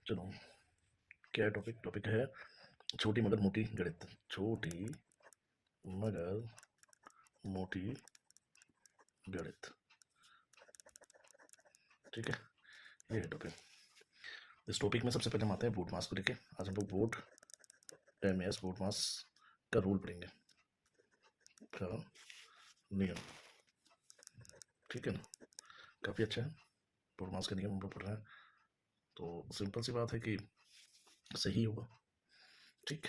चलो, क्या है टॉपिक? टॉपिक है छोटी मगर मोटी गणित। छोटी मगर मोटी गणित। ठीक है, ये है टॉपिक। इस टॉपिक में सबसे पहले हम आते हैं बोर्ड मास को लेके। आज हम लोग बोर्ड MS बोर्ड मास का रूल पढ़ेंगे, का नियम। ठीक है ना, काफ़ी अच्छा है। बोर्ड मास का नियम हम लोग पढ़ रहे हैं, तो सिंपल सी बात है कि सही होगा। ठीक,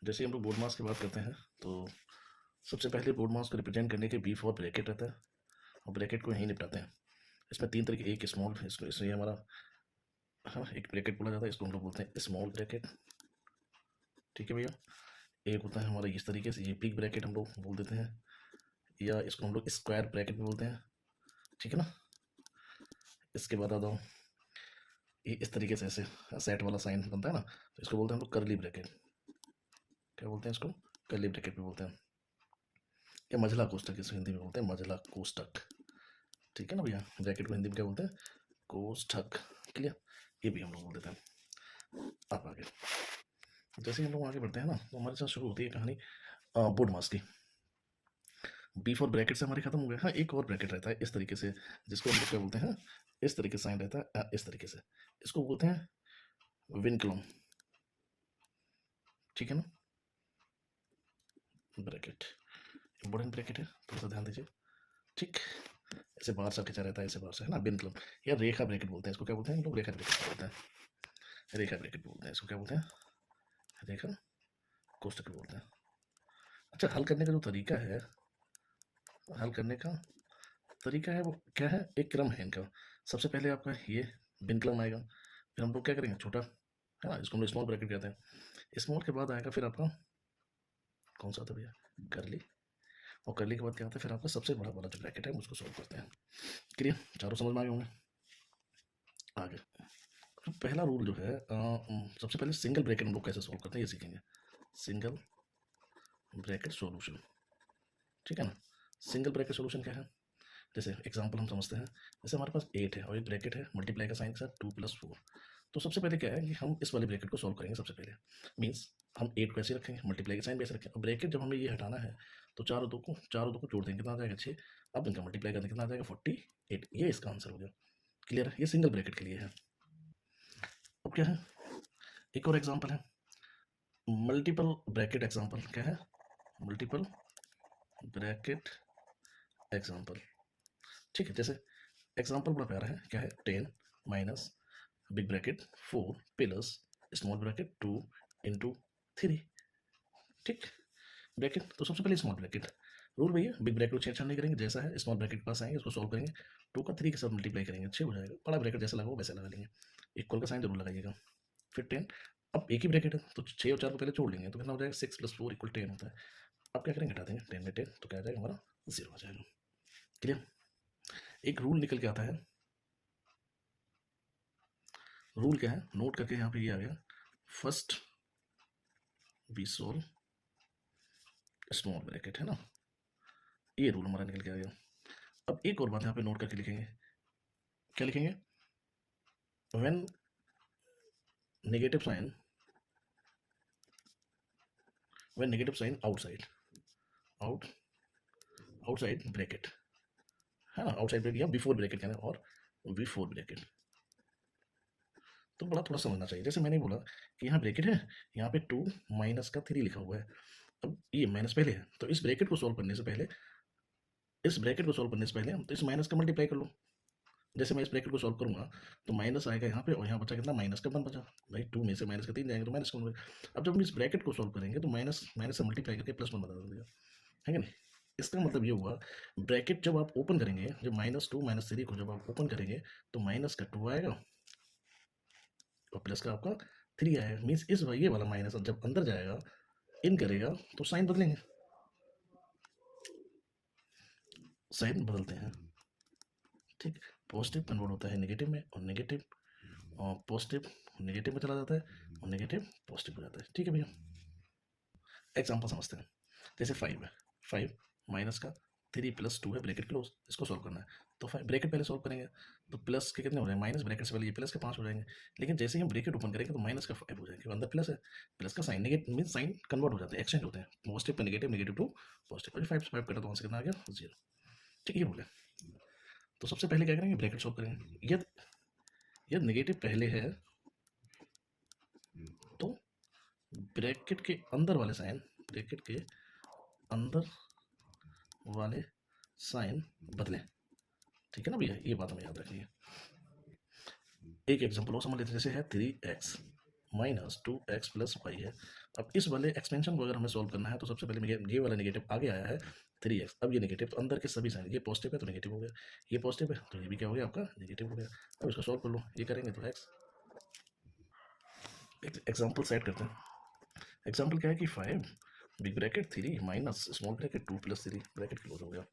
जैसे हम लोग बोर्ड मास की बात करते हैं तो सबसे पहले बोर्ड मास को रिप्रेजेंट करने के B4 ब्रैकेट रहता है, और ब्रैकेट को यहीं निपटाते हैं। इसमें तीन तरीके, एक स्मॉल, इसको इसलिए हमारा एक ब्रैकेट बोला जाता है, इसको हम लोग बोलते हैं स्मॉल ब्रैकेट। ठीक है भैया। एक होता है हमारा इस तरीके से, ये बिग ब्रैकेट हम लोग बोल देते हैं, या इसको हम लोग स्क्वायर ब्रैकेट भी बोलते हैं। ठीक है ना। इसके बाद आता हूँ, ये इस तरीके से ऐसे सेट वाला साइन बनता है ना, तो इसको बोलते हैं हम लोग कर्ली ब्रैकेट। क्या बोलते हैं इसको? कर्ली ब्रैकेट भी बोलते हैं, या मझला कोष्टक इसको हिंदी में बोलते हैं, मझला कोष्टक। ठीक है ना भैया। ब्रैकेट को हिंदी में क्या बोलते हैं? कोष्ठक। क्लियर, ये भी हम लोग बोल देते हैं। अब आगे, जैसे हम लोग आगे बढ़ते हैं ना, तो हमारे साथ शुरू होती है कहानी बोर्ड मास की। B4 ब्रैकेट से हमारी खत्म हो गया। हाँ, एक और ब्रैकेट रहता है इस तरीके से, जिसको हम लोग क्या बोलते हैं? इस तरीके से साइन रहता है, इस तरीके से, इसको बोलते हैं विनक्लम। ठीक है ना, ब्रैकेट इंपॉर्टेंट ब्रैकेट है, थोड़ा सा ध्यान दीजिए। ठीक, ऐसे बाहर से खींचा रहता है, ऐसे बाहर से, है ना, विनक्लम। या रेखा ब्रैकेट बोलते हैं इसको। क्या बोलते हैं हम लोग? रेखा ब्रैकेट बोलते हैं, रेखा ब्रैकेट बोलते हैं इसको। क्या बोलते हैं? रेखा कोष्टक बोलते हैं। अच्छा, हल करने का जो तरीका है, हल करने का तरीका है वो क्या है? एक क्रम है इनका। सबसे पहले आपका ये विनक्लम आएगा, फिर हम लोग क्या करेंगे? छोटा, है ना, इसको हम स्मॉल ब्रैकेट कहते हैं। स्मॉल के बाद आएगा फिर आपका कौन सा था भैया? करली। और करली के बाद क्या आता है? फिर आपका सबसे बड़ा वाला जो ब्रैकेट है उसको सॉल्व करते हैं। क्लियर? चारों समझ में आ गए होंगे। आगे, तो पहला रूल जो है, सबसे पहले सिंगल ब्रैकेट हम लोग कैसे सॉल्व करते हैं ये सीखेंगे। Single bracket solution. ठीक है ना। सिंगल ब्रैकेट सॉल्यूशन क्या है? जैसे एग्जांपल हम समझते हैं, जैसे हमारे पास 8 है और एक ब्रैकेट है मल्टीप्लाई का साइन के साथ 2 + 4। तो सबसे पहले क्या है कि हम इस वाले ब्रैकेट को सॉल्व करेंगे सबसे पहले। मीन्स हम 8 को ऐसे रखेंगे, मल्टीप्लाई का साइन भी ऐसे रखेंगे, और ब्रैकेट जब हमें ये हटाना है तो चारों दो को जोड़ देंगे, कितना आ जाएगा? 6। अब इनका मल्टीप्लाई करने कितना आ जाएगा? 48। ये इसका आंसर हो गया। क्लियर है? ये सिंगल ब्रैकेट के लिए है। अब क्या है, एक और एग्जाम्पल है, मल्टीपल ब्रैकेट एग्जाम्पल। क्या है? Multiple bracket example. ठीक है, जैसे एग्जाम्पल बड़ा प्यारा है, क्या है? 10 minus big bracket 4 plus small bracket 2 into 3। ठीक, ब्रैकेट तो सबसे पहले स्मॉल ब्रैकेट। रूल भैया, बिग ब्रैकेट को छेड़छाड़ नहीं करेंगे, जैसा है स्मॉल ब्रैकेट के पास आएंगे उसको सॉल्व करेंगे, 2 का 3 के साथ मल्टीप्लाई करेंगे, 6 हो जाएगा। बड़ा ब्रैकेट जैसा लगा वैसे लगा लेंगे, इक्वल का साइन जरूर लगाइएगा। फिर 10, अब एक ही ब्रैकेट है तो 6 और 4 को पहले जोड़ लेंगे, तो कितना हो जाएगा? 6 + 4 = 10 होता है। अब क्या करेंगे? हटा देंगे 10 में 10, तो क्या आ जाएगा हमारा? 0 आ जाएगा। क्लियर? एक रूल निकल के आता है। रूल क्या है? नोट करके यहाँ पे ये आ गया, first we solve small bracket, है ना, ये रूल हमारा निकल के आ गया। अब एक और बात यहाँ पे नोट करके लिखेंगे, क्या लिखेंगे? When negative sign, when negative sign outside bracket, है ना, आउटसाइड ब्रैकेट या बिफोर ब्रैकेट कहना, और बिफोर ब्रैकेट। तो बड़ा थोड़ा समझना चाहिए। जैसे मैंने बोला कि यहाँ ब्रैकेट है, यहाँ पे 2 माइनस का 3 लिखा हुआ है। अब ये माइनस पहले है, तो इस ब्रैकेट को सॉल्व करने से पहले, हम तो इस माइनस का मल्टीप्लाई कर लो। जैसे मैं इस ब्रैकेट को सॉल्व करूंगा तो माइनस आएगा यहाँ पे, और यहाँ बचा कितना? माइनस का 1 बचा। भाई 2 में से माइनस का 3 जाएंगे तो माइनस का 1। अब जब हम इस ब्रैकेट को सॉल्व करेंगे तो माइनस माइनस से मल्टीप्लाई करके +1 बता देगा, है कि नहीं? इसका मतलब ये हुआ, ब्रैकेट जब आप ओपन करेंगे, जब -2 -3 को जब आप ओपन करेंगे तो माइनस का 2 आएगा और प्लस का आपका 3 आएगा। मीन्स इस ये वाला माइनस जब अंदर जाएगा, इन करेगा, तो साइन बदलेंगे, साइन बदलते हैं। ठीक, पॉजिटिव कन्वर्ट होता है नेगेटिव में, और नेगेटिव पॉजिटिव नेगेटिव में चला जाता है, और नेगेटिव पॉजिटिव हो जाता है। ठीक है भैया, एग्जाम्पल समझते हैं। जैसे 5 है, 5 माइनस का 3 + 2 है, ब्रैकेट क्लोज, इसको सॉल्व करना है। तो ब्रैकेट पहले सॉल्व करेंगे तो प्लस के कितने हो जाएंगे, माइनस ब्रैकेट से पहले ये प्लस के 5 हो जाएंगे, लेकिन जैसे ही हम ब्रैकेट ओपन करेंगे तो माइनस का 5 हो जाएंगे, अंदर प्लस है, प्लस का sign negative mean sign convert हो जाते हैं, एक्सचेंज होते हैं, positive pay negative, negative to positive, 5 से 5 कटा तो वहाँ से कितना आ गया 0। ठीक है, ये रूल है। तो सबसे पहले क्या करेंगे, ब्रैकेट सॉल्व करेंगे। यदि नेगेटिव पहले है तो ब्रैकेट के अंदर वाले साइन, ब्रैकेट के अंदर वाले साइन बदलें। ठीक है ना भैया, ये बात हमें याद रखनी है। एक एग्जांपल और समझ लेते हैं, जैसे है 3x minus 2x plus Y है। अब इस वाले एक्सपेंशन को अगर हमें सॉल्व करना है तो सबसे पहले ये वाला नेगेटिव आगे आया है 3x, अब ये नेगेटिव, तो अंदर के सभी साइन, ये पॉजिटिव है तो नेगेटिव हो गया, ये पॉजिटिव है तो ये भी क्या हो गया आपका नेगेटिव हो गया। अब इसको सॉल्व कर लो, ये करेंगे तो x, एग्जाम्पल सेट करते हैं। एग्जाम्पल क्या है कि 5 big bracket 3 minus small bracket 2 plus 3 bracket close हो गया।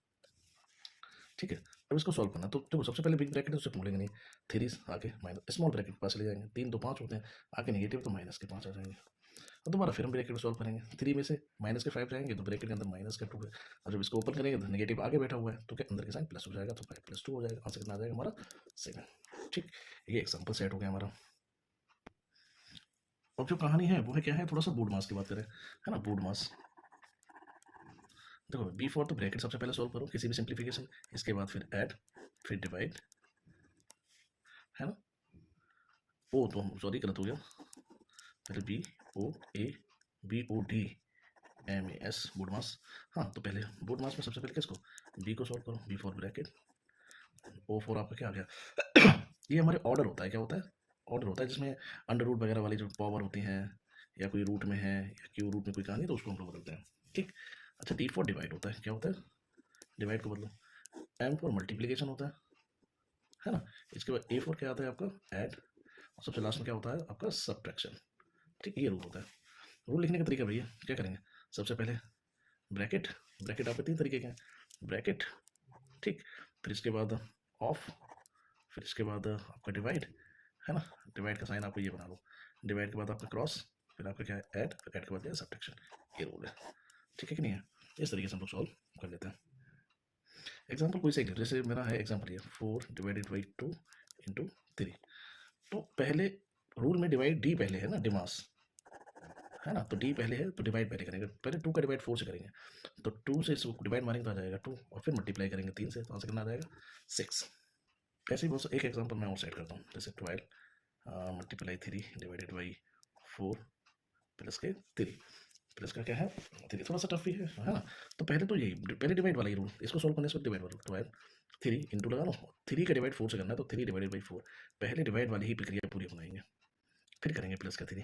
ठीक है, अब इसको सॉल्व करना, तो देखो सबसे पहले बिग ब्रैकेट है उससे बोलेंगे नहीं, 3 आगे माइनस स्मॉल ब्रैकेट के पास ले जाएंगे, 3 तो 5 होते हैं, आगे नेगेटिव तो माइनस के 5 आ जाएंगे। और दोबारा फिर हम ब्रैकेट को सॉल्व करेंगे, 3 में से माइनस के 5 जाएंगे तो ब्रैकेट के अंदर माइनस का 2 है, और जब इसको ओपन करेंगे तो नेगेटिव आगे बैठा हुआ है तो क्या अंदर के साइन प्लस हो जाएगा, तो 5 प्लस 2 हो जाएगा, आंसर कितना आ जाएगा हमारा 7। ठीक, ये एग्जाम्पल सेट हो गया हमारा। अब जो कहानी है वो है क्या है, थोड़ा सा बोर्ड मास की बात करें, है ना, बोर्ड मास। देखो बी फॉर तो ब्रैकेट सबसे पहले सॉल्व करो किसी भी सिंप्लीफिकेशन, इसके बाद फिर ऐड, फिर डिवाइड, है ना, ओ तो सॉरी गलत हो गया, पहले BOD बोर्ड मास। हाँ, तो पहले बोर्ड मास में सबसे पहले किसको, बी को सॉल्व करो, B for bracket, O for आपका क्या आ गया ये हमारे ऑर्डर होता है, क्या होता है, ऑर्डर होता है, जिसमें अंडर रूट वगैरह वाली जो पावर होती हैं, या कोई रूट में है या क्यू रूट में कोई कहानी, तो उसको हम लोग बदलते हैं। ठीक, अच्छा डी फॉर डिवाइड होता है, क्या होता है, डिवाइड को बदलो, एम फॉर मल्टीप्लीकेशन होता है ना, इसके बाद ए फॉर क्या आता है आपका ऐड, और सबसे लास्ट में क्या होता है आपका सब्ट्रैक्शन। ठीक, ये रूल होता है। रूल लिखने का तरीका भैया क्या करेंगे, सबसे पहले ब्रैकेट, ब्रैकेट आपके 3 तरीके के हैं, ब्रैकेट, ठीक, फिर इसके बाद ऑफ, फिर इसके बाद आपका डिवाइड, है ना, डिवाइड का साइन आपको ये बना लो, डिवाइड के बाद आपका क्रॉस, फिर आपका क्या है ऐड, फिर ऐड के बाद क्या है सब्ट्रैक्शन, ये रूल है। ठीक है कि नहीं है, इस तरीके से हम लोग सॉल्व कर लेते हैं। एग्जाम्पल कोई से, जैसे मेरा है एग्जाम्पल ये 4 डिवाइडेड बाई 2 इंटू 3, तो पहले रूल में डिवाइड डी पहले है ना, डिमास, है ना, तो डी पहले है तो डिवाइड पहले करेंगे, पहले 2 का डिवाइड 4 से करेंगे, तो 2 से इसको डिवाइड मारेंगे तो आ जाएगा 2, और फिर मल्टीप्लाई करेंगे 3 से, तो आंसर कितना आ जाएगा 6। ऐसे ही बहुत एक एग्जाम्पल मैं और सेट करता हूँ, जैसे 12 मल्टीप्लाई 3 डिवाइडेड बाई 4 प्लस के 3, प्लस का क्या है 3, थोड़ा सा टफ भी है ना, तो पहले तो यही पहले डिवाइड वाला ही रूल, इसको सॉल्व करने से डिवाइड वाला 12 3 इंटू लगा लो, 3 का डिवाइड 4 से करना है तो 3 डिवाइडेड बाई 4, पहले डिवाइड वाली ही प्रक्रिया पूरी बनाएंगे, फिर करेंगे प्लस का 3,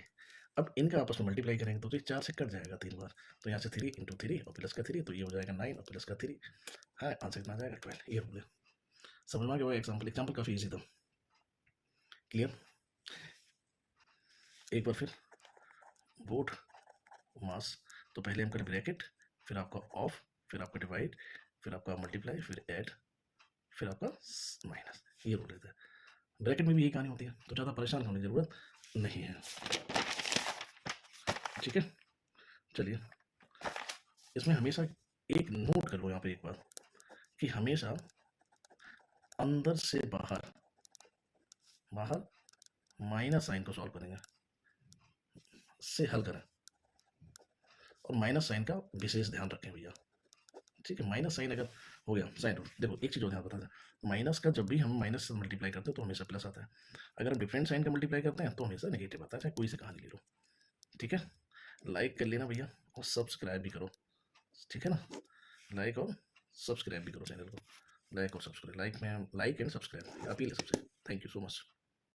अब इनका आपस में मल्टीप्लाई करेंगे तो 4 से कट जाएगा 3 बार, तो यहाँ से 3 इंटू 3 और प्लस का 3, तो ये हो जाएगा 9 और प्लस का 3, हाँ आंसर कितना आ जाएगा 12। ये हो गया, समझ में आ गया एग्जाम्पल काफ़ी ईजी था, क्लियर। एक बार फिर बोर्ड मास, तो पहले हम करें ब्रैकेट, फिर आपका ऑफ, फिर आपका डिवाइड, फिर आपका मल्टीप्लाई, फिर ऐड, फिर आपका माइनस, ये रूल रहता है। ब्रैकेट में भी यही कहानी होती है, तो ज़्यादा परेशान होने की ज़रूरत नहीं है। ठीक है, चलिए इसमें हमेशा एक नोट कर लो यहाँ पे एक बात, कि हमेशा अंदर से बाहर माइनस साइन को सॉल्व करेंगे, से हल करें, और माइनस साइन का विशेष ध्यान रखें भैया। ठीक है, माइनस साइन अगर हो गया साइन रूल, देखो एक चीज़ और ध्यान बता दें, माइनस का जब भी हम माइनस से मल्टीप्लाई करते हैं तो हमेशा प्लस आता है, अगर हम डिफरेंट साइन का मल्टीप्लाई करते हैं तो हमेशा नेगेटिव आता है, चाहे कोई से कहानी ले लो। ठीक है, लाइक कर लेना भैया और सब्सक्राइब भी करो, ठीक है ना, लाइक और सब्सक्राइब भी करो चैनल को, लाइक और subscribe, like and subscribe appeal है सबसे। Thank you so much.